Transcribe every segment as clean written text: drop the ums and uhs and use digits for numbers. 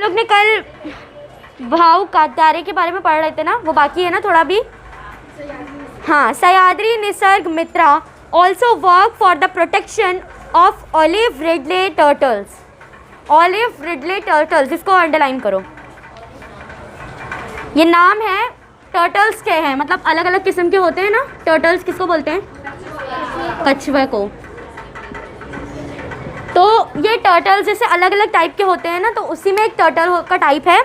लोग ने कल भाव कांतारे के बारे में पढ़ रहे थे ना, वो बाकी है ना थोड़ा भी। हाँ, Sahyadri Nisarg Mitra also work for the protection of olive ridley turtles. Olive ridley turtles, इसको अंडरलाइन करो। ये नाम है टर्टल्स के हैं, मतलब अलग अलग किस्म के होते हैं ना टर्टल्स, किसको बोलते हैं? कछुए को। तो ये टर्टल्स जैसे अलग अलग टाइप के होते हैं ना, तो उसी में एक टर्टल का टाइप है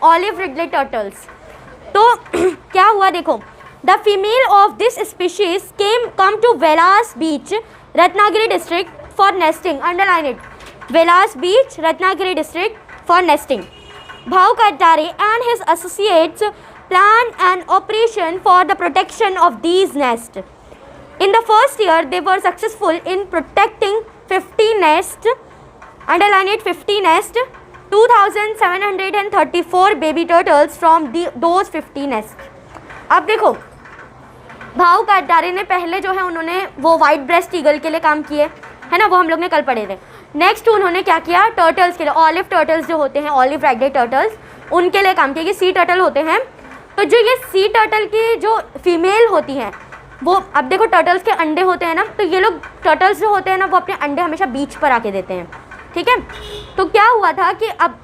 ऑलिव रिडले टर्टल्स। तो क्या हुआ देखो, the female of this species come to Velas beach Ratnagiri district for nesting. Underline it, Velas beach Ratnagiri district for nesting. Bhau Kantare and his associates plan an operation for the protection of these nests. In the first year, they were successful in protecting 50 nests, underline it, 50 nests, 2,734 baby turtles from those 50 nests. अब देखो, भाव कांतारे ने पहले जो है उन्होंने वो white breast eagle के लिए काम किए है ना, वो हम लोग ने कल पढ़े थे। नेक्स्ट उन्होंने क्या किया, टर्टल्स के लिए, ऑलिव टर्टल्स जो होते हैं, ऑलिव रिडले टर्टल्स, उनके लिए काम किया। ये सी टर्टल होते हैं। तो जो ये सी टर्टल की जो फीमेल होती हैं वो, अब देखो टर्टल्स के अंडे होते हैं ना, तो ये लोग टर्टल्स जो होते हैं ना वो अपने अंडे हमेशा बीच पर आके देते हैं, ठीक है। तो क्या हुआ था कि अब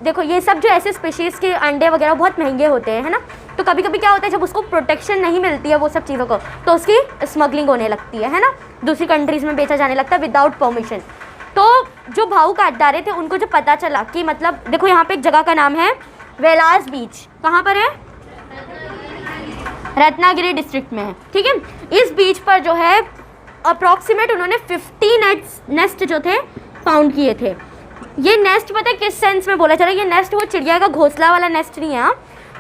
देखो ये सब जो ऐसे स्पीशीज़ के अंडे वगैरह बहुत महंगे होते हैं, है ना। तो कभी कभी क्या होता है, जब उसको प्रोटेक्शन नहीं मिलती है वो सब चीज़ों को, तो उसकी स्मगलिंग होने लगती है ना, दूसरी कंट्रीज़ में बेचा जाने लगता है विदाउट परमिशन। तो जो भाव कांतारे थे उनको जब पता चला कि मतलब देखो यहाँ पे एक जगह का नाम है वेलास बीच, कहाँ पर है? रत्नागिरी डिस्ट्रिक्ट में है, ठीक है। इस बीच पर जो है अप्रॉक्सीमेट उन्होंने 50 नेस्ट जो थे फाउंड किए थे। ये नेस्ट पता है किस सेंस में बोला जा रहा है? ये नेस्ट वो चिड़िया का घोंसला वाला नेस्ट नहीं है।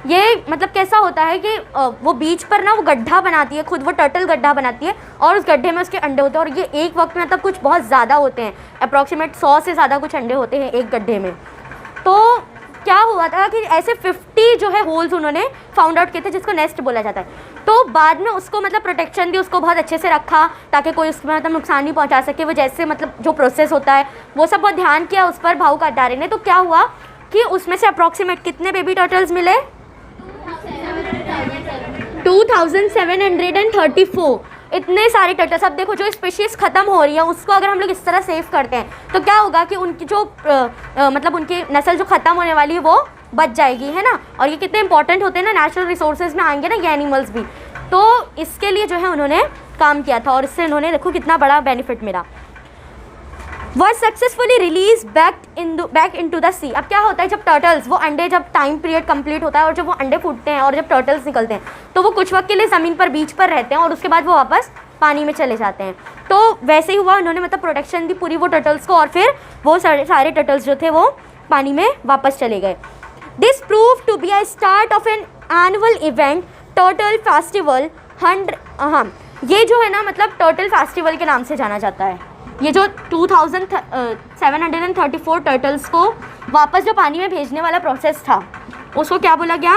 ये मतलब कैसा होता है कि वो बीच पर ना वो गड्ढा बनाती है, खुद वो टर्टल गड्ढा बनाती है और उस गड्ढे में उसके अंडे होते हैं। और ये एक वक्त में मतलब कुछ बहुत ज़्यादा होते हैं, अप्रॉक्सीमेट 100 से ज़्यादा कुछ अंडे होते हैं एक गड्ढे में। तो क्या हुआ था कि ऐसे 50 जो है होल्स उन्होंने फाउंड आउट किए थे, जिसको नेस्ट बोला जाता है। तो बाद में उसको मतलब प्रोटेक्शन दी, उसको बहुत अच्छे से रखा ताकि कोई उसमें मतलब नुकसान नहीं पहुंचा सके। वो जैसे मतलब जो प्रोसेस होता है वो सब बहुत ध्यान किया उस पर भाव कांतारे ने। तो क्या हुआ कि उसमें से अप्रॉक्सीमेट कितने बेबी टर्टल्स मिले? 2734। इतने सारे टर्टल्स। अब देखो जो स्पीशीज़ ख़त्म हो रही है उसको अगर हम लोग इस तरह सेव करते हैं तो क्या होगा कि उनकी जो मतलब उनकी नस्ल जो ख़त्म होने वाली है वो बच जाएगी, है ना। और ये कितने इंपॉर्टेंट होते हैं ना, नेचुरल रिसोर्सेज में आएंगे ना ये एनिमल्स भी। तो इसके लिए जो है उन्होंने काम किया था और इससे उन्होंने देखो कितना बड़ा बेनिफिट मिला। was successfully release back into the sea. अब क्या होता है, जब टर्टल्स वो अंडे, जब टाइम पीरियड कंप्लीट होता है और जब वो अंडे फूटते हैं और जब टर्टल्स निकलते हैं तो वो कुछ वक्त के लिए ज़मीन पर बीच पर रहते हैं और उसके बाद वो वापस पानी में चले जाते हैं। तो वैसे ही हुआ, उन्होंने मतलब प्रोटेक्शन दी पूरी वो टर्टल्स को और फिर वो सारे टर्टल्स जो थे वो पानी में वापस चले गए। This prove to be a start of an annual event turtle festival 100। हाँ, ये जो है ना मतलब टर्टल फेस्टिवल के नाम से जाना जाता है। ये जो 2734 टर्टल्स को वापस जो पानी में भेजने वाला प्रोसेस था उसको क्या बोला गया?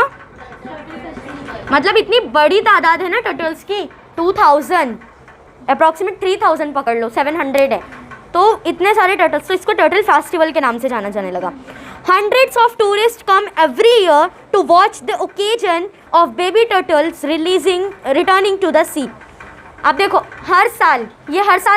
मतलब इतनी बड़ी तादाद है ना टर्टल्स की, 2000 अप्रॉक्सीमेट 3000 पकड़ लो, 700 है तो इतने सारे टर्टल्स, तो इसको टर्टल फेस्टिवल के नाम से जाना जाने लगा। Hundreds of tourists come every year to watch the occasion of baby turtles returning to the sea। अब देखो हर साल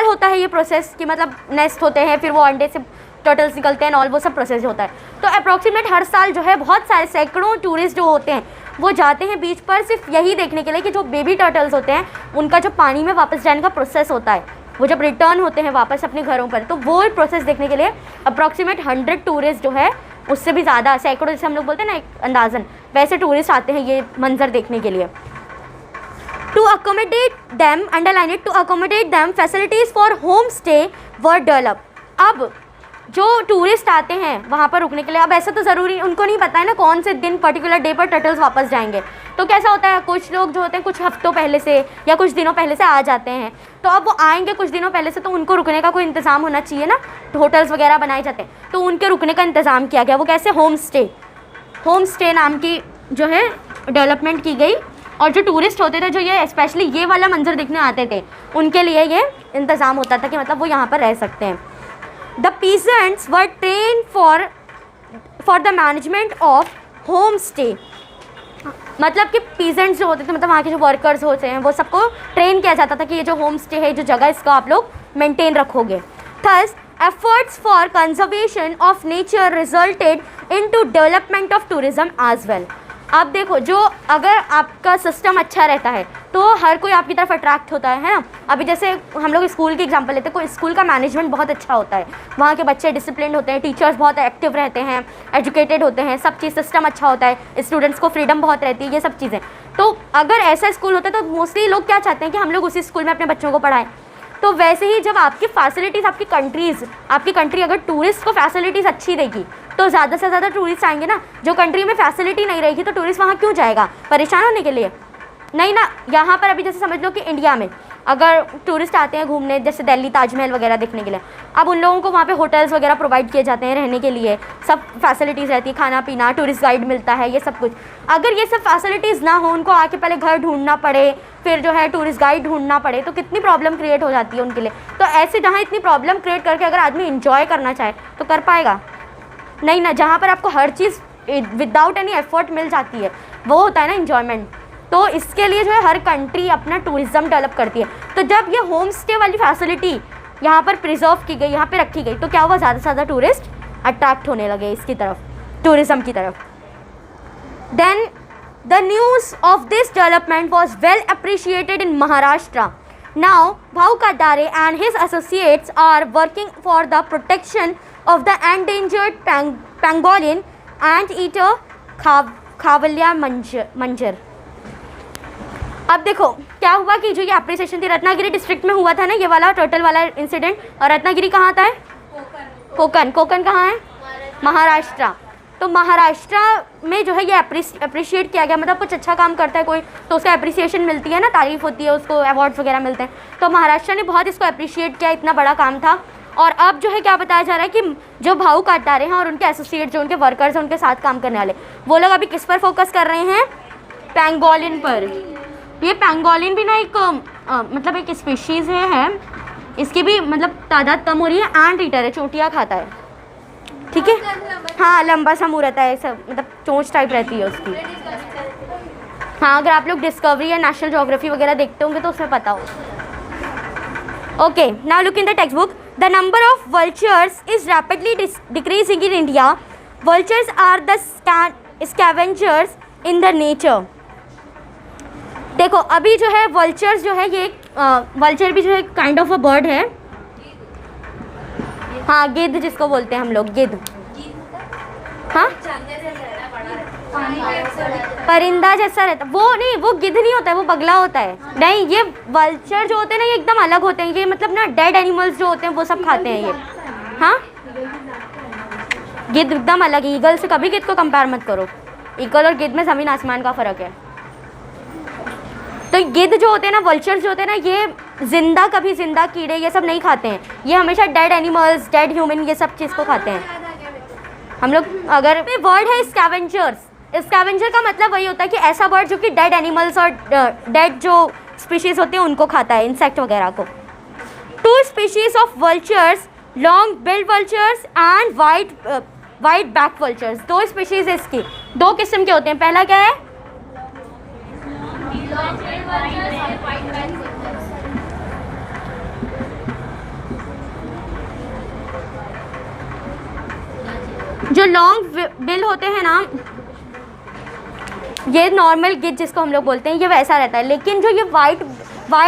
होता है ये प्रोसेस कि मतलब नेस्ट होते हैं, फिर वो अंडे से टर्टल्स निकलते हैं और वो सब प्रोसेस होता है। तो अप्रॉक्सीमेट हर साल जो है बहुत सारे सैकड़ों टूरिस्ट जो होते हैं वो जाते हैं बीच पर सिर्फ यही देखने के लिए कि जो बेबी टर्टल्स होते हैं उनका जो पानी में वापस जाने का प्रोसेस होता है, वो जब रिटर्न होते हैं वापस अपने घरों पर, तो वो प्रोसेस देखने के लिए अप्रॉक्सीमेट 100 टूरिस्ट जो है, उससे भी ज़्यादा सैकड़ों, जैसे हम लोग बोलते हैं ना एक अंदाज़न, वैसे टूरिस्ट आते हैं ये मंजर देखने के लिए। To accommodate them, underline it, to accommodate them, facilities for home stay were developed। अब जो टूरिस्ट आते हैं वहाँ पर रुकने के लिए, अब ऐसा तो ज़रूरी उनको नहीं पता है ना कौन से दिन पर्टिकुलर डे पर टर्टल्स वापस जाएंगे। तो कैसा होता है, कुछ लोग जो होते हैं कुछ हफ्तों पहले से या कुछ दिनों पहले से आ जाते हैं, तो अब वो आएंगे कुछ दिनों पहले से, तो उनको रुकने का कोई इंतज़ाम होना चाहिए ना, होटल्स वगैरह बनाए जाते हैं, तो उनके रुकने का इंतज़ाम किया गया। वो कैसे, होम स्टे नाम की जो है डेवलपमेंट की गई। और जो टूरिस्ट होते थे, जो ये स्पेशली ये वाला मंजर देखने आते थे, उनके लिए ये इंतज़ाम होता था कि मतलब वो यहाँ पर रह सकते हैं। The peasants were train for for the management of home stay, मतलब कि पीजेंट्स जो होते थे, मतलब वहाँ के जो वर्कर्स होते हैं, वो सबको ट्रेन किया जाता था कि ये जो होम स्टे है, जो जगह, इसको आप लोग मेंटेन रखोगे। Thus efforts for conservation of nature resulted into development of tourism as well। अब देखो, जो अगर आपका सिस्टम अच्छा रहता है तो हर कोई आपकी तरफ अट्रैक्ट होता है ना। अभी जैसे हम लोग स्कूल की एग्जांपल लेते हैं, कोई स्कूल का मैनेजमेंट बहुत अच्छा होता है, वहाँ के बच्चे डिसिप्लिन होते हैं, टीचर्स बहुत एक्टिव रहते हैं, एजुकेटेड होते हैं, सब चीज़ सिस्टम अच्छा होता है, स्टूडेंट्स को फ्रीडम बहुत रहती है, ये सब चीज़ें। तो अगर ऐसा स्कूल होता है तो मोस्टली लोग क्या चाहते हैं कि हम लोग उसी स्कूल में अपने बच्चों को पढ़ाएं। तो वैसे ही जब आपकी फैसिलिटीज़, आपकी कंट्री अगर टूरिस्ट को फैसिलिटीज़ अच्छी देगी तो ज़्यादा से ज़्यादा टूरिस्ट आएंगे ना। जो कंट्री में फैसिलिटी नहीं रहेगी तो टूरिस्ट वहाँ क्यों जाएगा, परेशान होने के लिए? नहीं ना। यहाँ पर अभी जैसे समझ लो कि इंडिया में अगर टूरिस्ट आते हैं घूमने, जैसे दिल्ली ताजमहल वगैरह देखने के लिए, अब उन लोगों को वहाँ पे होटल्स वगैरह प्रोवाइड किए जाते हैं रहने के लिए, सब फैसिलिटीज़ रहती है, खाना पीना, टूरिस्ट गाइड मिलता है, ये सब कुछ। अगर ये सब फैसिलिटीज़ ना हो, उनको आके पहले घर ढूंढना पड़े, फिर जो है टूरिस्ट गाइड ढूंढना पड़े, तो कितनी प्रॉब्लम क्रिएट हो जाती है उनके लिए। तो ऐसे जहाँ इतनी प्रॉब्लम क्रिएट करके अगर आदमी इंजॉय करना चाहे तो कर पाएगा? नहीं ना। जहाँ पर आपको हर चीज़ विदाउट एनी एफर्ट मिल जाती है, वो होता है ना इन्जॉयमेंट। तो इसके लिए जो है हर कंट्री अपना टूरिज़्म डेवलप करती है। तो जब ये होम स्टे वाली फैसिलिटी यहाँ पर प्रिजर्व की गई, यहाँ पे रखी गई, तो क्या हुआ, ज़्यादा से ज़्यादा टूरिस्ट अट्रैक्ट होने लगे इसकी तरफ, टूरिज़्म की तरफ। Then the news of this development was well appreciated in Maharashtra. Now Bhau Katdare and his associates are working for the protection of the endangered pangolin anteater Khawalya manjar। अब देखो क्या हुआ कि जो ये अप्रिसिएशन थी, रत्नागिरी डिस्ट्रिक्ट में हुआ था ना ये वाला टर्टल वाला इंसिडेंट। और रत्नागिरी कहाँ आता है? कोकण कहाँ है? महाराष्ट्र। तो महाराष्ट्र में जो है ये अप्रिशिएट किया गया, मतलब कुछ अच्छा काम करता है कोई तो उसको अप्रिसिएशन मिलती है ना, तारीफ़ होती है, उसको अवार्ड्स वगैरह मिलते हैं। तो महाराष्ट्र ने बहुत इसको अप्रिशिएट किया, इतना बड़ा काम था। और अब जो है क्या बताया जा रहा है कि जो भाऊ काटदारे हैं और उनके एसोसिएट, जो उनके वर्कर्स हैं, उनके साथ काम करने वाले, वो लोग अभी किस पर फोकस कर रहे हैं? पेंगोलिन पर। ये पेंगोलिन भी ना एक मतलब एक स्पीशीज़ है, इसकी भी मतलब तादाद कम हो रही है। एंट ईटर है, चोटियाँ खाता है, ठीक है। हाँ, लंबा सा मुँह रहता है, सब मतलब चोंच टाइप रहती है उसकी। हाँ, अगर आप लोग डिस्कवरी या नेशनल ज्योग्राफी वगैरह देखते होंगे तो उसमें पता हो। Okay, now look in the textbook. The number of vultures is rapidly decreasing in India. Vultures are the scavengers in the nature. देखो अभी जो है वल्चर्स जो है ये वल्चर भी जो है काइंड ऑफ अ बर्ड है। हाँ, गिद्ध जिसको बोलते हैं हम लोग, गिद्ध। हाँ, परिंदा जैसा रहता, वो नहीं, वो गिद्ध नहीं होता है, वो बगला होता है। नहीं, ये वल्चर जो होते हैं ना ये एकदम अलग होते हैं। ये मतलब ना डेड एनिमल्स जो होते हैं वो सब खाते हैं ये। हाँ, गिद्ध एकदम अलग। ईगल से कभी गिद्ध को कंपेयर मत करो। ईगल और गिद्ध में ज़मीन आसमान का फ़र्क है। तो गिद्ध जो होते हैं ना, वल्चर्स जो होते हैं ना, ये जिंदा, कभी जिंदा कीड़े ये सब नहीं खाते हैं। ये हमेशा डेड एनिमल्स, डेड ह्यूमन, ये सब चीज़ को खाते हैं। हम लोग अगर वर्ड है स्कैवेंजर्स, स्कैवेंजर का मतलब वही होता है कि ऐसा बर्ड जो कि डेड एनिमल्स और डेड जो स्पीशीज़ होते हैं उनको खाता है, इंसेक्ट वगैरह को। 2 species of vultures, long build vultures and white back vultures. 2 species है इसकी, 2 किस्म के होते हैं। पहला क्या है? जो लॉन्ग बिल होते हैं ना, ये नॉर्मल गिद्ध जिसको हम लोग बोलते हैं, ये वैसा रहता है। लेकिन जो ये वाइट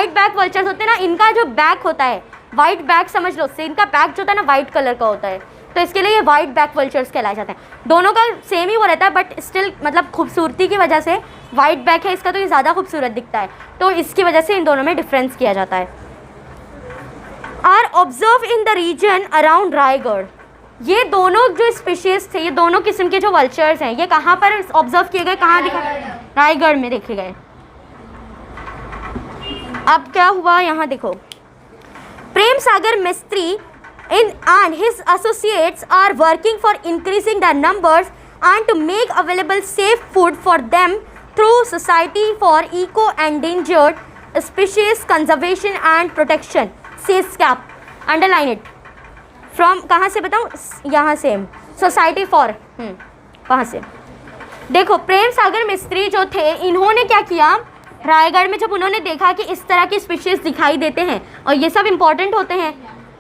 बैक वल्चर्स होते हैं ना, इनका जो बैक होता है, वाइट बैक समझ लो, उससे इनका बैक जो होता है ना वाइट कलर का होता है, तो इसके लिए ये वाइट बैक वल्चर्स कहलाए जाते हैं। दोनों का सेम ही वो रहता है, बट स्टिल मतलब खूबसूरती की वजह से वाइट बैक है इसका, तो ये ज़्यादा खूबसूरत दिखता है, तो इसकी वजह से इन दोनों में डिफरेंस किया जाता है। Are observe in the region around Raigarh. ये दोनों जो स्पीशीज़ थे, ये दोनों किस्म के जो वल्चर्स हैं, ये कहाँ पर ऑब्जर्व किए गए, कहाँ दिखा? रायगढ़ में देखे गए। अब क्या हुआ यहाँ देखो, प्रेम सागर मिस्त्री and his associates are working for increasing their numbers and to make available safe food for them through Society for Eco-Endangered Species Conservation and Protection, SESCAP, underline it। From कहाँ से बताऊँ? यहाँ से सोसाइटी फॉर वहाँ से। देखो प्रेम सागर मिस्त्री जो थे, इन्होंने क्या किया, रायगढ़ में जब उन्होंने देखा कि इस तरह की स्पीशीज़ दिखाई देते हैं और ये सब इम्पॉर्टेंट होते हैं,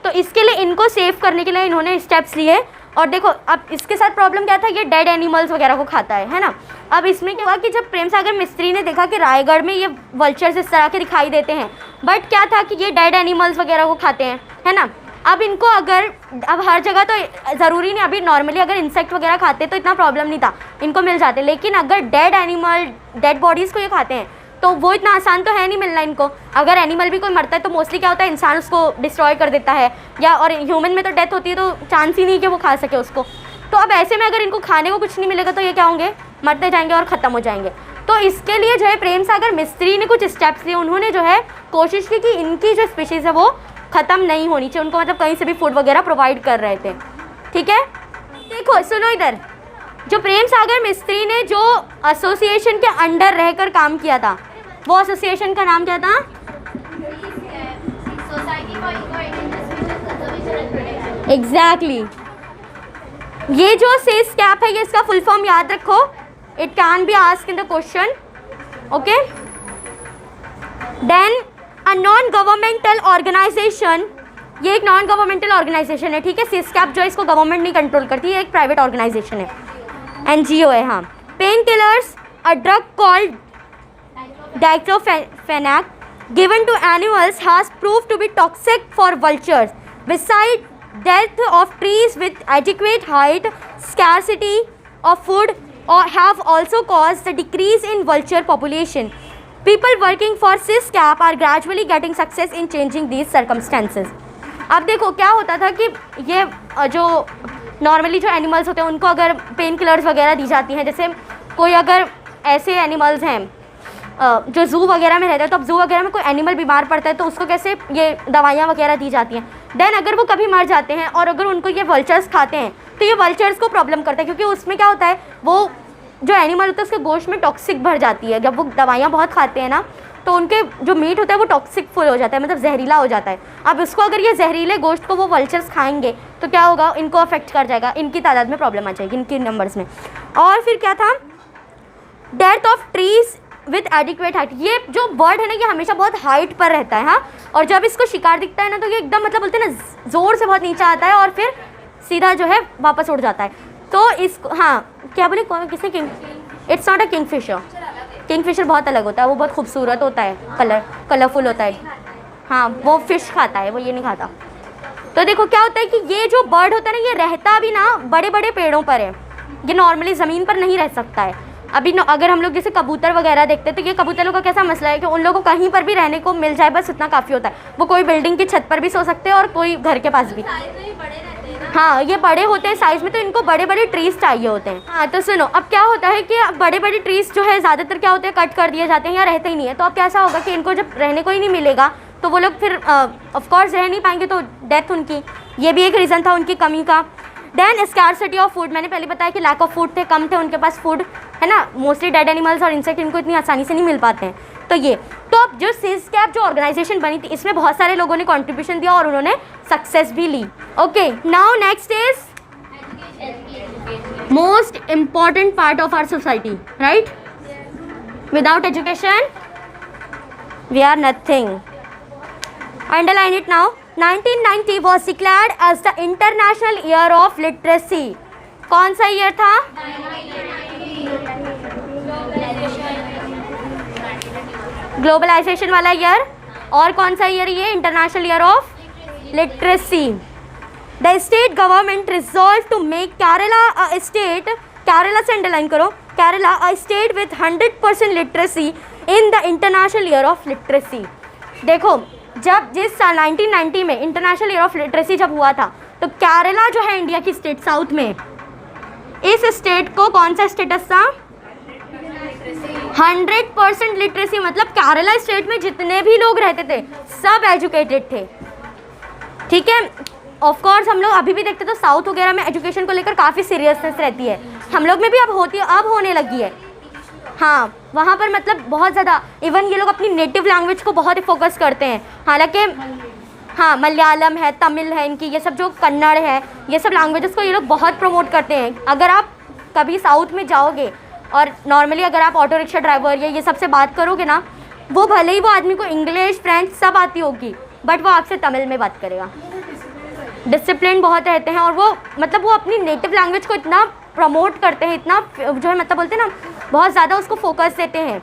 तो इसके लिए इनको सेव करने के लिए इन्होंने स्टेप्स लिए। और देखो अब इसके साथ प्रॉब्लम क्या था, ये डेड एनिमल्स वगैरह को खाता है ना। अब इसमें क्या हुआ कि जब प्रेम सागर मिस्त्री ने देखा कि रायगढ़ में ये वल्चर्स इस तरह के दिखाई देते हैं, बट क्या था कि ये डेड एनिमल्स वगैरह को खाते हैं, है ना। अब इनको अगर, अब हर जगह तो ज़रूरी नहीं, अभी नॉर्मली अगर इंसेक्ट वगैरह खाते तो इतना प्रॉब्लम नहीं था, इनको मिल जाते, लेकिन अगर डेड एनिमल, डेड बॉडीज़ को ये खाते हैं तो वो इतना आसान तो है नहीं मिलना इनको। अगर एनिमल भी कोई मरता है तो मोस्टली क्या होता है, इंसान उसको डिस्ट्रॉय कर देता है, या और ह्यूमन में तो डेथ होती है तो चांस ही नहीं कि वो खा सके उसको। तो अब ऐसे में अगर इनको खाने को कुछ नहीं मिलेगा तो ये क्या होंगे, मरते जाएंगे और ख़त्म हो जाएंगे। तो इसके लिए जो है प्रेम सागर मिस्त्री ने कुछ स्टेप्स लिए, उन्होंने जो है कोशिश की कि इनकी जो स्पीशीज़ है वो ख़त्म नहीं होनी चाहिए, उनको मतलब कहीं से भी फूड वगैरह प्रोवाइड कर रहे थे। ठीक है, देखो सुनो इधर, जो प्रेम सागर मिस्त्री ने जो एसोसिएशन के अंडर रहकर काम किया था, वो एसोसिएशन का नाम क्या था, एग्जैक्टली। ये जो SysCap है, ये इसका फुल फॉर्म याद रखो, it can be asked in the question, okay. Then a non governmental organization, ये एक नॉन गवर्नमेंटल ऑर्गेनाइजेशन है, ठीक है। SysCap जो है इसको गवर्नमेंट नहीं कंट्रोल करती है, एक प्राइवेट ऑर्गेनाइजेशन है, NGO है, हाँ। Pain killers, a drug called diclofenac given to animals has proved to be toxic for vultures. Besides death of trees with adequate height, scarcity of food or have also caused a decrease in vulture population. People working for SysCap are gradually getting success in changing these circumstances. अब देखो क्या होता था कि ये जो normally जो animals होते हैं उनको अगर पेन किलर्स वगैरह दी जाती हैं, जैसे कोई अगर ऐसे एनिमल्स हैं जो ज़ू वगैरह में रहते हैं, तो अब ज़ू वगैरह में कोई एनिमल बीमार पड़ता है तो उसको कैसे ये दवाइयाँ वगैरह दी जाती हैं। देन अगर वो कभी मर जाते हैं और अगर उनको ये वल्चर्स खाते हैं तो ये वल्चर्स को प्रॉब्लम करता है, क्योंकि उसमें क्या होता है, वो जो एनिमल होता है उसके गोश्त में टॉक्सिक भर जाती है। जब वो दवाइयाँ बहुत खाते हैं ना तो उनके जो मीट होता है वो टॉक्सिक फुल हो जाता है, मतलब जहरीला हो जाता है। अब उसको अगर ये जहरीले गोश्त को वो वल्चर्स खाएंगे तो क्या होगा, इनको अफेक्ट कर जाएगा, इनकी तादाद में प्रॉब्लम आ जाएगी, इनकी नंबर्स में। और फिर क्या था, death of trees with adequate height. ये जो बर्ड है ना ये हमेशा बहुत हाइट पर रहता है, हाँ। और जब इसको शिकार दिखता है ना तो ये एकदम मतलब बोलते हैं ना ज़ोर से बहुत नीचे आता है और फिर सीधा जो है वापस उड़ जाता है। तो इसको, हाँ क्या बोले, किसने, king, it's not a Kingfisher. Kingfisher बहुत अलग होता है, वो बहुत खूबसूरत होता है, कलरफुल होता है, हाँ वो फिश खाता है, वो ये नहीं खाता। तो देखो क्या होता है कि ये जो बर्ड होता है ना ये रहता भी ना बड़े बड़े पेड़ों पर है, ये नॉर्मली ज़मीन पर नहीं रह सकता है। अभी अगर हम लोग जैसे कबूतर वगैरह देखते हैं तो ये कबूतरों का कैसा मसला है कि उन लोगों को कहीं पर भी रहने को मिल जाए, बस इतना काफ़ी होता है। वो कोई बिल्डिंग की छत पर भी सो सकते हैं और कोई घर के पास भी। हाँ ये बड़े होते हैं साइज़ में, तो इनको बड़े बड़े ट्रीज़ चाहिए होते हैं। हाँ तो सुनो, अब क्या होता है कि बड़े बड़े ट्रीज़ जो है ज़्यादातर क्या होते हैं, कट कर दिए जाते हैं या रहते ही नहीं है। तो अब कैसा होगा कि इनको जब रहने को ही नहीं मिलेगा तो वो लोग फिर ऑफकोर्स रह नहीं पाएंगे, तो डेथ उनकी, ये भी एक रीज़न था उनकी कमी का। देन स्कार्सिटी ऑफ फूड, मैंने पहले बताया कि लैक ऑफ फूड थे, कम थे उनके पास फूड, है ना। मोस्टली डेड एनिमल्स और इंसेक्ट इनको इतनी आसानी से नहीं मिल पाते हैं। तो ये, तो अब जो SysCap जो ऑर्गेनाइजेशन बनी थी इसमें बहुत सारे लोगों ने कंट्रीब्यूशन दिया और उन्होंने सक्सेस भी ली। Okay, now next is most important part of our society, right. Without education we are nothing. Underline it now. 1990 was declared as the International Year of Literacy. कौन सा ईयर था? ग्लोबलाइजेशन वाला year. और कौन सा year ये? International year of literacy. The state government resolve to make Kerala a state, Kerala से underline करो, Kerala a state with 100% literacy in the international year of literacy. देखो जब जिस साल 1990 में इंटरनेशनल ईयर ऑफ लिटरेसी जब हुआ था तो केरला जो है इंडिया की स्टेट साउथ में, इस स्टेट को कौन सा स्टेटस था? 100% लिटरेसी। मतलब केरला स्टेट में जितने भी लोग रहते थे सब एजुकेटेड थे, ठीक है। ऑफ कोर्स हम लोग अभी भी देखते तो साउथ वगैरह में एजुकेशन को लेकर काफ़ी सीरियसनेस रहती है, हम लोग में भी अब होती है, अब होने लगी है। हाँ वहाँ पर मतलब बहुत ज़्यादा, इवन ये लोग अपनी नेटिव लैंग्वेज को बहुत ही फोकस करते हैं। हालांकि हाँ, मलयालम है, तमिल है, इनकी ये सब जो कन्नड़ है, ये सब लैंग्वेजेस को ये लोग बहुत प्रमोट करते हैं। अगर आप कभी साउथ में जाओगे और नॉर्मली अगर आप ऑटो रिक्शा ड्राइवर या ये सब से बात करोगे ना, वो भले ही वो आदमी को इंग्लिश फ्रेंच सब आती होगी, बट वो आपसे तमिल में बात करेगा। डिसिप्लिन बहुत रहते हैं, और वो मतलब वो अपनी नेटिव लैंग्वेज को इतना प्रमोट करते हैं, इतना जो है मतलब बोलते हैं ना, बहुत ज़्यादा उसको फोकस देते हैं।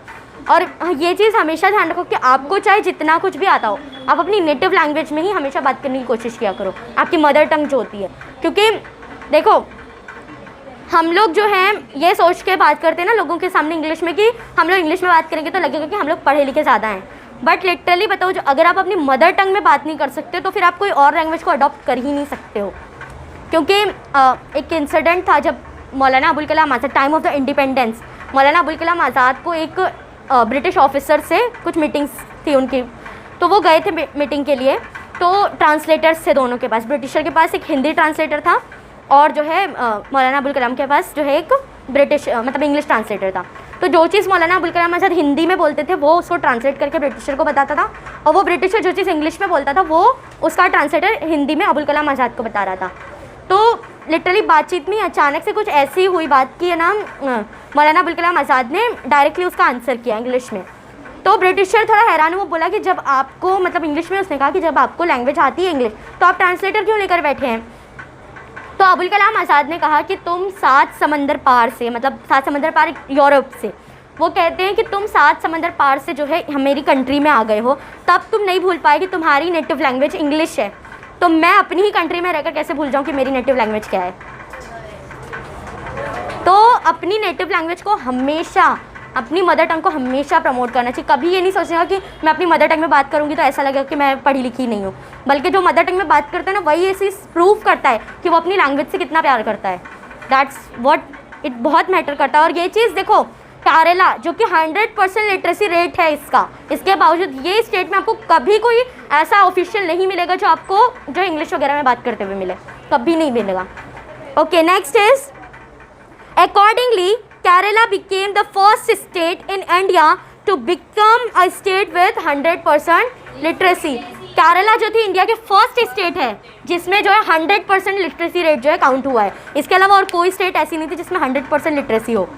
और ये चीज़ हमेशा ध्यान रखो कि आपको चाहे जितना कुछ भी आता हो, आप अपनी नेटिव लैंग्वेज में ही हमेशा बात करने की कोशिश किया करो, आपकी मदर टंग जो होती है। क्योंकि देखो, हम लोग जो हैं ये सोच के बात करते हैं ना लोगों के सामने इंग्लिश में कि हम लोग इंग्लिश में बात करेंगे तो लगेगा कि हम लोग पढ़े लिखे ज़्यादा हैं, बट लिटरली बताओ, जो अगर आप अपनी मदर टंग में बात नहीं कर सकते तो फिर आप कोई और लैंग्वेज को अडॉप्ट कर ही नहीं सकते हो। क्योंकि एक इंसिडेंट था जब Maulana Abul Kalam Azad, time of the independence, Maulana Abul Kalam Azad को एक ब्रिटिश ऑफिसर से कुछ मीटिंग्स थी उनकी, तो वो गए थे मीटिंग के लिए। तो ट्रांसलेटर्स थे दोनों के पास, ब्रिटिशर के पास एक हिंदी ट्रांसलेटर था और जो है मौलाना अबुल कलाम के पास जो है एक ब्रिटिश मतलब इंग्लिश ट्रांसलेटर था। तो जो चीज़ मौलाना अबुल कलाम आज़ाद हिंदी में बोलते थे वो उसको ट्रांसलेट करके ब्रिटिशर को बताता था, और वो ब्रिटिशर जो चीज़ इंग्लिश में बोलता था वो उसका ट्रांसलेटर हिंदी में अबुल कलाम आज़ाद को बता रहा था। तो लिटरली बातचीत में अचानक से कुछ ऐसी हुई बात की है ना, मौलाना अबुल कलाम आज़ाद ने डायरेक्टली उसका आंसर किया इंग्लिश में। तो ब्रिटिशर थोड़ा हैरान, वो बोला कि जब आपको मतलब इंग्लिश में उसने कहा कि जब आपको लैंग्वेज आती है इंग्लिश तो आप ट्रांसलेटर क्यों लेकर बैठे हैं। तो अबुल कलाम आज़ाद ने कहा कि तुम 7 समंदर पार से, मतलब 7 समंदर पार यूरोप से, वो कहते हैं कि तुम 7 समंदर पार से जो है मेरी कंट्री में आ गए हो, तब तुम नहीं भूल पाए कि तुम्हारी नेटिव लैंग्वेज इंग्लिश है। तो मैं अपनी ही कंट्री में रहकर कैसे भूल जाऊँ कि मेरी नेटिव लैंग्वेज क्या है। तो अपनी नेटिव लैंग्वेज को हमेशा, अपनी मदर टंग को हमेशा प्रमोट करना चाहिए। कभी ये नहीं सोचना कि मैं अपनी मदर टंग में बात करूँगी तो ऐसा लगेगा कि मैं पढ़ी लिखी नहीं हूँ, बल्कि जो मदर टंग में बात करता है ना वही ऐसी प्रूव करता है कि वो अपनी लैंग्वेज से कितना प्यार करता है। दैट्स व्हाट इट बहुत मैटर करता है। और ये चीज़ देखो, केरला जो कि 100% लिटरेसी रेट है इसका, इसके बावजूद ये स्टेट में आपको कभी कोई ऐसा ऑफिशियल नहीं मिलेगा जो आपको जो इंग्लिश वगैरह में बात करते हुए मिले, कभी नहीं मिलेगा। Okay, next is accordingly Kerala became the first state in India to become a state with 100% literacy। Kerala जो थी इंडिया के फर्स्ट स्टेट है जिसमें जो है 100% लिटरेसी रेट जो है काउंट हुआ है। इसके अलावा और कोई स्टेट ऐसी नहीं थी जिसमें 100% लिटरेसी हो।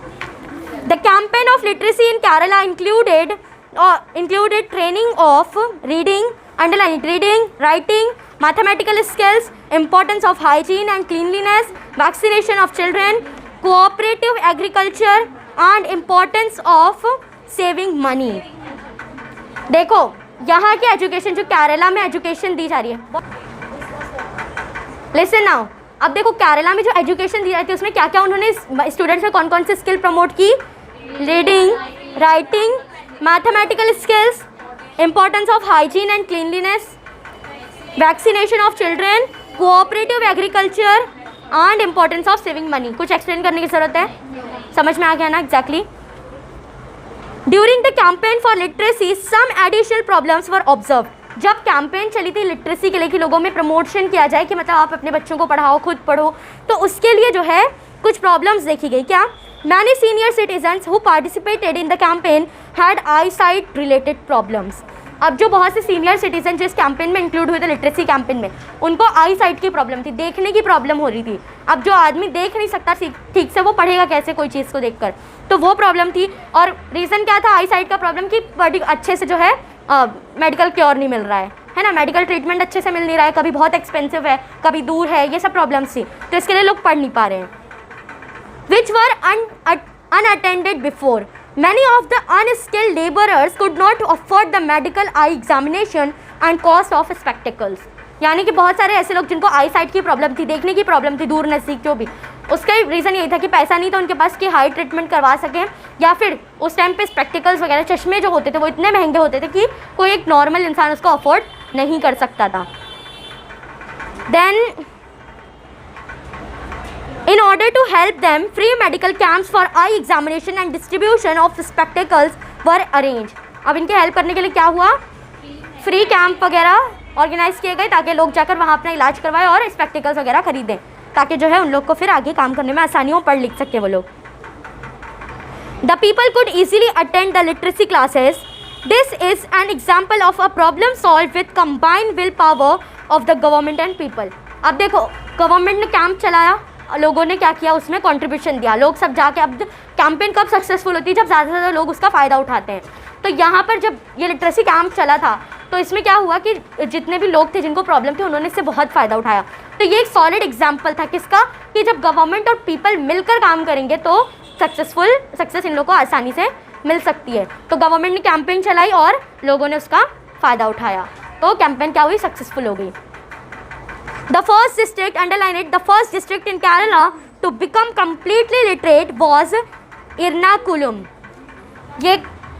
The campaign of literacy in Kerala included training of reading, underline reading, writing, mathematical skills, importance of hygiene and cleanliness, vaccination of children, cooperative agriculture and importance of saving money। देखो यहाँ की education, जो केरला में education दी जा रही है, listen now. अब देखो केरला में जो एजुकेशन दी जाती है उसमें क्या क्या उन्होंने स्टूडेंट्स में कौन कौन से स्किल प्रमोट की, reading, writing, mathematical skills, importance of hygiene and cleanliness, vaccination of children, cooperative agriculture and importance of saving money. कुछ एक्सप्लेन करने की जरूरत है, समझ में आ गया ना exactly. During the campaign for literacy some additional problems were observe. जब कैंपेन चली थी लिटरेसी के लिए कि लोगों में प्रमोशन किया जाए कि मतलब आप अपने बच्चों को पढ़ाओ, खुद पढ़ो, तो उसके लिए जो है कुछ प्रॉब्लम्स देखी गई। क्या? Many senior citizens who participated in the campaign had I site related problems. अब जो बहुत से सीनियर सिटीजन जो इस कैंपेन में इंक्लूड हुए थे लिटरेसी कैंपेन में, उनको आई साइट की प्रॉब्लम थी, देखने की प्रॉब्लम हो रही थी। अब जो आदमी देख नहीं सकता ठीक से, वो पढ़ेगा कैसे कोई चीज़ को देखकर, तो वो प्रॉब्लम थी। और रीज़न क्या था आई साइट का प्रॉब्लम कि अच्छे से जो है मेडिकल क्योर नहीं मिल रहा है ना, मेडिकल ट्रीटमेंट अच्छे से मिल नहीं रहा है, कभी बहुत एक्सपेंसिव है, कभी दूर है, ये सब प्रॉब्लम्स थी, तो इसके लिए लोग पढ़ नहीं पा रहे हैं। विच वर unattended before. Many of the unskilled laborers could not afford the medical eye examination and cost of spectacles. यानी कि बहुत सारे ऐसे लोग जिनको आई साइट की प्रॉब्लम थी, देखने की प्रॉब्लम थी, दूर नज़दीक जो भी, उसका रीज़न यही था कि पैसा नहीं था उनके पास कि हाई ट्रीटमेंट करवा सकें, या फिर उस टाइम पे स्पेक्टिकल्स वगैरह चश्मे जो होते थे वो इतने महंगे होते थे कि कोई एक नॉर्मल इंसान उसको अफोर्ड नहीं कर सकता था। Then in order to help them, free medical camps for eye examination and distribution of spectacles were arranged. अब इनके हेल्प करने के लिए क्या हुआ, फ्री कैंप वगैरह ऑर्गेनाइज किए गए ताकि लोग जाकर वहाँ अपना इलाज करवाएं और स्पेक्टिकल्स वगैरह खरीदें, ताकि जो है उन लोग को फिर आगे काम करने में आसानी हो, पढ़ लिख सके वो लोग। The people could easily attend the literacy classes this is an example of a problem solve with combined will power of the government and people. अब देखो, गवर्नमेंट ने कैंप चलाया, लोगों ने क्या किया, उसमें कंट्रीब्यूशन दिया, लोग सब जाके, अब कैंपेन कब सक्सेसफुल होती है, जब ज़्यादा से ज़्यादा लोग उसका फ़ायदा उठाते हैं। तो यहाँ पर जब ये लिटरेसी कैंप चला था, तो इसमें क्या हुआ कि जितने भी लोग थे जिनको प्रॉब्लम थी, उन्होंने इससे बहुत फ़ायदा उठाया। तो ये एक सॉलिड एग्जाम्पल था किसका, कि जब गवर्नमेंट और पीपल मिलकर काम करेंगे तो सक्सेस इन लोगों को आसानी से मिल सकती है। तो गवर्नमेंट ने कैंपेन चलाई और लोगों ने उसका फ़ायदा उठाया, तो कैंपेन क्या हुई, सक्सेसफुल हो गई। The first district, underline it, the first district in Kerala to become completely literate was Ernakulam. ये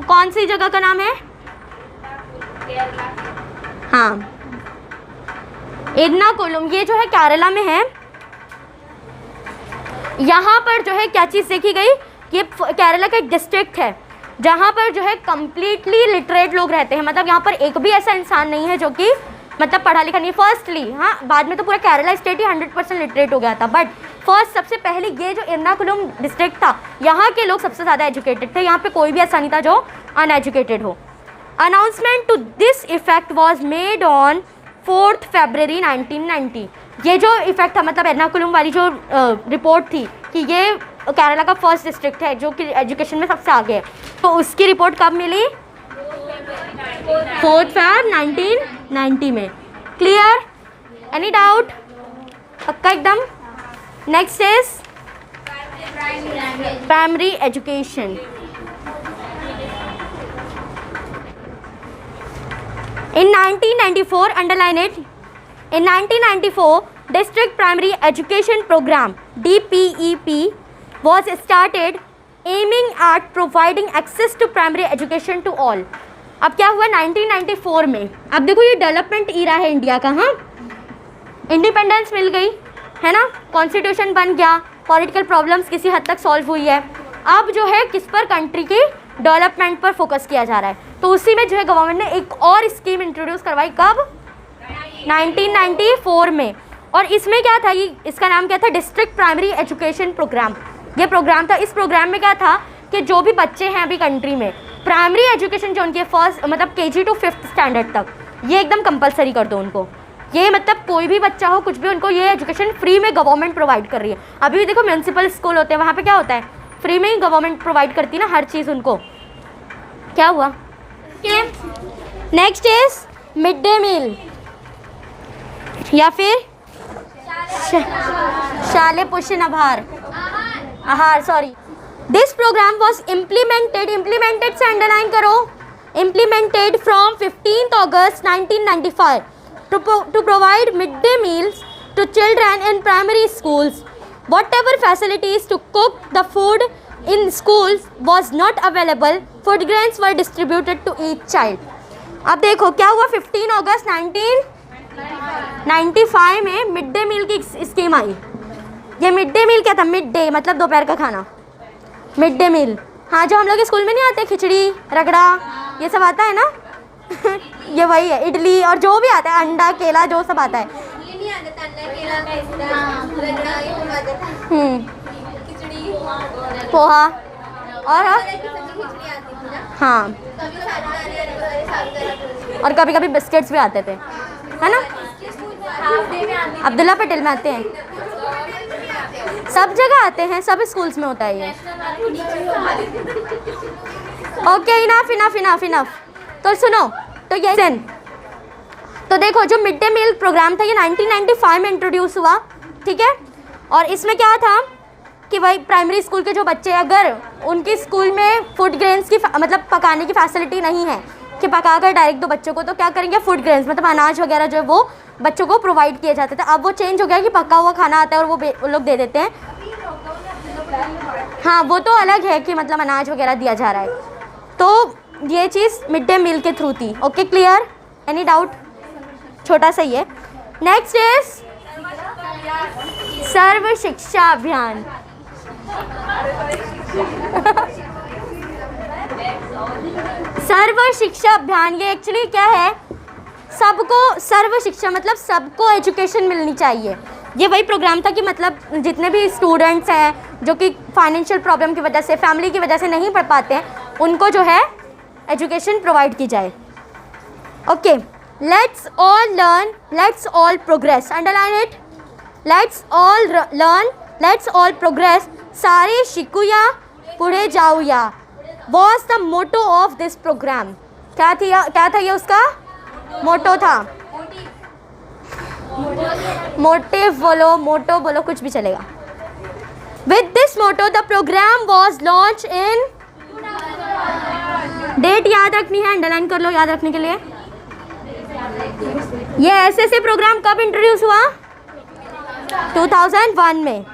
कौन सी जगह का नाम है? हाँ, एर्नाकुलम, ये जो है केरला में है। यहाँ पर जो है क्या चीज़ देखी गई, ये केरला का एक डिस्ट्रिक्ट है जहाँ पर जो है कम्प्लीटली लिटरेट लोग रहते हैं। मतलब यहाँ पर एक भी ऐसा इंसान नहीं है जो कि मतलब पढ़ा लिखा नहीं। फर्स्टली, हाँ, बाद में तो पूरा केरला स्टेट ही 100% लिटरेट हो गया था, बट फर्स्ट सबसे पहले ये जो एर्नाकुलम डिस्ट्रिक्ट था, यहाँ के लोग सबसे ज़्यादा एजुकेटेड थे। यहाँ पे कोई भी ऐसा नहीं था जो अनएजुकेटेड हो। Announcement to this effect was made on 4 February 1990। ये जो इफेक्ट था, मतलब एर्नाकुलम वाली जो रिपोर्ट थी कि ये केरला का फर्स्ट डिस्ट्रिक्ट है जो कि एजुकेशन में सबसे आगे है, तो उसकी रिपोर्ट कब मिली? 4 फरवरी 1990 में। क्लियर? Any doubt? पक्का एकदम? Next is primary education. In 1994, underline it, in 1994, District Primary Education Program (DPEP) was started, aiming at providing access to primary education to all. अब क्या हुआ 1994 में? अब देखो ये डेवलपमेंट ईरा है इंडिया का। हाँ, इंडिपेंडेंस मिल गई है ना, कॉन्स्टिट्यूशन बन गया, पॉलिटिकल प्रॉब्लम्स किसी हद तक सॉल्व हुई है। अब जो है किस पर, कंट्री की डेवलपमेंट पर फोकस किया जा रहा है। तो उसी में जो है गवर्नमेंट ने एक और स्कीम इंट्रोड्यूस करवाई, कब? 1994 में। और इसमें क्या था, ये इसका नाम क्या था? District primary education program. ये प्रोग्राम था। इस प्रोग्राम में क्या था कि जो भी बच्चे हैं अभी कंट्री में, प्राइमरी एजुकेशन जो उनके फर्स्ट मतलब KG to 5th स्टैंडर्ड तक, ये एकदम कंपलसरी कर दो उनको। ये मतलब कोई भी बच्चा हो, कुछ भी, उनको ये एजुकेशन फ्री में गवर्नमेंट प्रोवाइड कर रही है। अभी भी देखो म्यूनसिपल स्कूल होते हैं, वहाँ पे क्या होता है, फ्री में ही गवर्नमेंट प्रोवाइड करती है ना हर चीज़ उनको। क्या हुआ? Next is mid day meal या फिर शाले पोषण आहार, sorry. This program was implemented से अंडरलाइन करो, implemented from 15 August 1995 to provide midday meals to children in primary schools. Whatever facilities to cook the food in schools was not available. Food grains were distributed to each child. अब देखो क्या हुआ, 15 August 1995 में mid day मील की scheme आई। ये mid day मील क्या था? Mid day मतलब दोपहर का खाना, मिड डे मील। हाँ, जो हम लोग स्कूल में नहीं आते, खिचड़ी, रगड़ा, ये सब आता है ना ये वही है, इडली और जो भी आता है, अंडा, केला, जो सब आता है। पोहा और हाँ, और कभी कभी बिस्किट्स भी आते थे, है ना। अब्दुल्ला पटेल में आते हैं, सब जगह आते हैं, सब स्कूल्स में होता है ये। Okay, enough. तो सुनो, तो ये तो देखो जो मिड डे मील प्रोग्राम था ये 1995 में इंट्रोड्यूस हुआ, ठीक है। और इसमें क्या था कि भाई प्राइमरी स्कूल के जो बच्चे, अगर उनकी स्कूल में फूड ग्रेन्स की मतलब पकाने की फैसिलिटी नहीं है कि पका कर डायरेक्ट दो बच्चों को, तो क्या करेंगे, फूड ग्रेन्स मतलब अनाज वगैरह जो है वो बच्चों को प्रोवाइड किए जाते थे। अब वो चेंज हो गया कि पका हुआ खाना आता है और वो लोग दे देते हैं। हाँ, वो तो अलग है कि मतलब अनाज वगैरह दिया जा रहा है। तो ये चीज़ मिड डे मील के थ्रू थी। Okay, clear? Any doubt? छोटा सा ही है। नेक्स्ट इज सर्व शिक्षा अभियान। सर्व शिक्षा अभियान ये एक्चुअली क्या है, सबको सर्व शिक्षा मतलब सबको एजुकेशन मिलनी चाहिए। ये वही प्रोग्राम था कि मतलब जितने भी स्टूडेंट्स हैं जो कि फाइनेंशियल प्रॉब्लम की वजह से, फैमिली की वजह से नहीं पढ़ पाते हैं, उनको जो है एजुकेशन प्रोवाइड की जाए। Okay, let's all learn, let's all progress, underline it, let's all learn, let's all progress, सारे शिकुया पुढे जाऊया was the motto of this program. क्या था ये उसका मोटो था, मोटिव बोलो, मोटो बोलो, कुछ भी चलेगा। With this motto the program was launch in, date याद रखनी है, अंडरलाइन कर लो याद रखने के लिए। ये ऐसे प्रोग्राम कब इंट्रोड्यूस हुआ? 2001 में।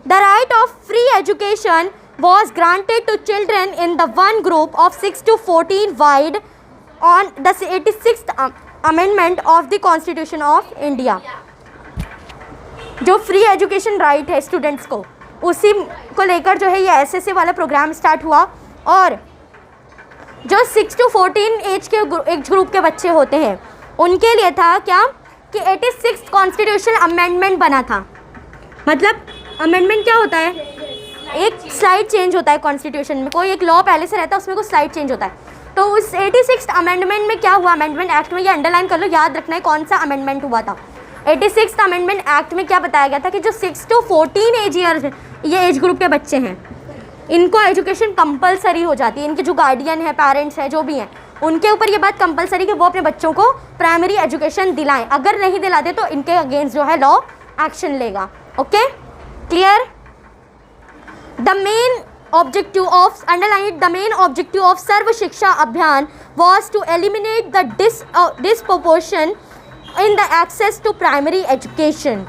The right of free education was granted to children in the one group of 6 to 14 wide on the 86th amendment of the Constitution of India। जो फ्री एजुकेशन राइट है स्टूडेंट्स को, उसी को लेकर जो है ये एसएसए वाला प्रोग्राम स्टार्ट हुआ। और जो 6 to 14 एज ग्रुप के बच्चे होते हैं उनके लिए था क्या कि 86th कॉन्स्टिट्यूशन अमेंडमेंट बना था। मतलब अमेंडमेंट क्या होता है? एक स्लाइड चेंज होता है कॉन्स्टिट्यूशन में, कोई एक लॉ पहले से रहता है उसमें कुछ स्लाइड चेंज होता है। तो उस 86th अमेंडमेंट में क्या हुआ, अमेंडमेंट एक्ट में, ये अंडरलाइन कर लो, याद रखना है कौन सा अमेंडमेंट हुआ था। 86th अमेंडमेंट एक्ट में क्या बताया गया था कि जो 6 to 14 एज ईयर्स ये एज ग्रुप के बच्चे हैं इनको एजुकेशन कंपलसरी हो जाती है। इनके जो गार्डियन है, पेरेंट्स हैं, जो भी हैं, उनके ऊपर ये बात कंपलसरी कि वो अपने बच्चों को प्राइमरी एजुकेशन दिलाएं। अगर नहीं दिलाते तो इनके अगेंस्ट जो है लॉ एक्शन लेगा। Okay, clear? The main objective of, underline it, the main objective of सर्व शिक्षा अभियान was to eliminate the disproportion in the access to primary education।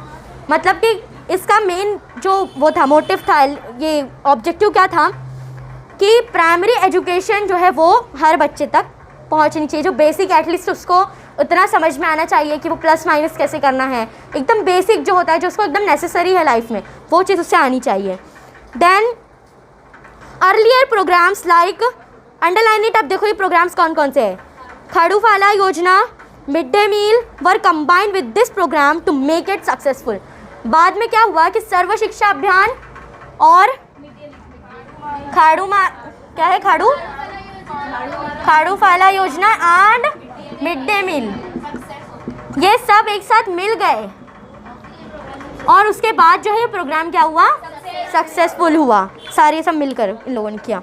मतलब कि इसका मेन जो वो था, मोटिव था, ये ऑब्जेक्टिव क्या था कि प्राइमरी एजुकेशन जो है वो हर बच्चे तक पहुंचनी चाहिए। जो बेसिक एटलीस्ट उसको उतना समझ में आना चाहिए कि वो प्लस माइनस कैसे करना है, एकदम बेसिक जो होता है जो उसको एकदम नेसेसरी है लाइफ में, वो चीज़ उससे आनी चाहिए। Then earlier programs like, underline it, अब देखो ये प्रोग्राम्स कौन कौन से हैं। खड़ूफाला योजना, mid day meal were combined with this program to make it successful. बाद में क्या हुआ कि सर्व शिक्षा अभियान और क्या है खड़ूफाला योजना एंड मिड डे मील, ये सब एक साथ मिल गए और उसके बाद जो है ये प्रोग्राम क्या हुआ, सक्सेसफुल हुआ। सारे सब मिलकर इन लोगों ने किया।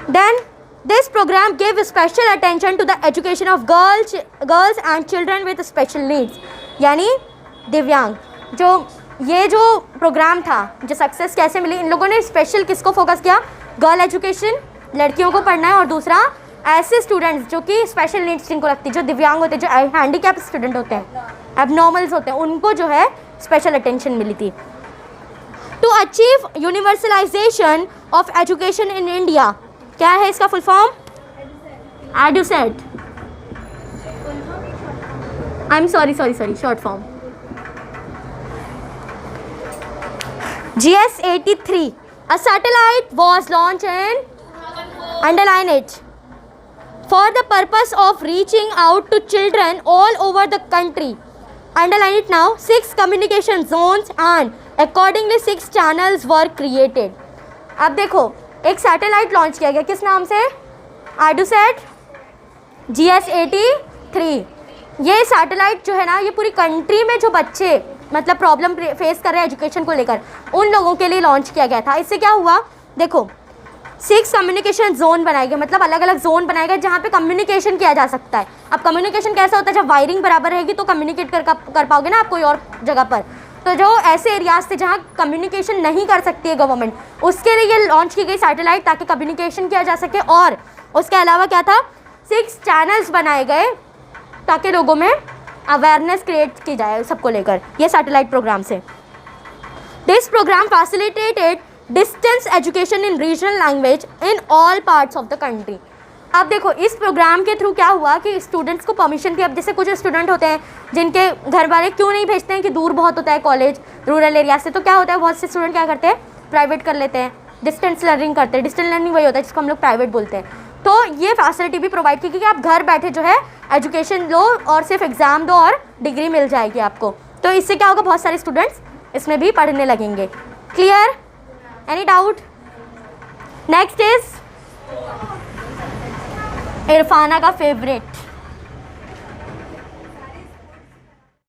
Then this program give special attention to the education of girls and children with special needs, यानी दिव्यांग। जो प्रोग्राम था, जो सक्सेस कैसे मिली, इन लोगों ने स्पेशल किसको फोकस किया? गर्ल एजुकेशन, लड़कियों को पढ़ना है, और दूसरा ऐसे स्टूडेंट्स जो कि स्पेशल नीड्स जिनको लगती है, जो दिव्यांग होते हैं, जो हैंडीकैप स्टूडेंट होते हैं, एबनॉर्मल्स होते हैं, उनको जो है स्पेशल अटेंशन मिली थी। To achieve universalization of education in India, क्या है इसका full form? EDUSAT, I am sorry short form GS 83। A satellite was launched in, underline it, for the purpose of reaching out to children all over the country, underline it now। 6 communication zones and accordingly 6 channels were created। अब देखो एक satellite launch किया गया, किस नाम से? EDUSAT GS 83। ये satellite जो है ना, ये पूरी कंट्री में जो बच्चे मतलब प्रॉब्लम फेस कर रहे हैं एजुकेशन को लेकर, उन लोगों के लिए लॉन्च किया गया था। इससे क्या हुआ, देखो 6 कम्युनिकेशन जोन बनाए गए, मतलब अलग अलग जोन बनाए गए जहाँ पे कम्युनिकेशन किया जा सकता है। अब कम्युनिकेशन कैसा होता है, जब वायरिंग बराबर रहेगी तो कम्युनिकेट कर पाओगे ना आप कोई और जगह पर। तो जो ऐसे एरियाज थे जहाँ कम्युनिकेशन नहीं कर सकती है गवर्नमेंट, उसके लिए ये लॉन्च की गई सैटेलाइट ताकि कम्युनिकेशन किया जा सके। और उसके अलावा क्या था, 6 चैनल्स बनाए गए ताकि लोगों में अवेयरनेस क्रिएट की जाए सबको लेकर, ये सैटेलाइट प्रोग्राम से। This program facilitated distance education in regional language in all parts of the country. अब देखो इस प्रोग्राम के थ्रू क्या हुआ कि स्टूडेंट्स को परमिशन थी। अब जैसे कुछ स्टूडेंट होते हैं जिनके घर वाले क्यों नहीं भेजते हैं कि दूर बहुत होता है कॉलेज रूरल एरिया से, तो क्या होता है बहुत से स्टूडेंट क्या करते हैं, प्राइवेट कर लेते हैं, डिस्टेंस लर्निंग करते हैं। डिस्टेंस लर्निंग वही होता है जिसको हम लोग प्राइवेट बोलते हैं। तो ये फैसिलिटी भी प्रोवाइड की कि आप घर बैठे जो है एजुकेशन लो और सिर्फ एग्ज़ाम दो और डिग्री मिल जाएगी आपको। तो इससे क्या होगा, बहुत सारे स्टूडेंट्स इसमें भी पढ़ने लगेंगे। Clear? Any doubt? Next is Irfana का फेवरेट।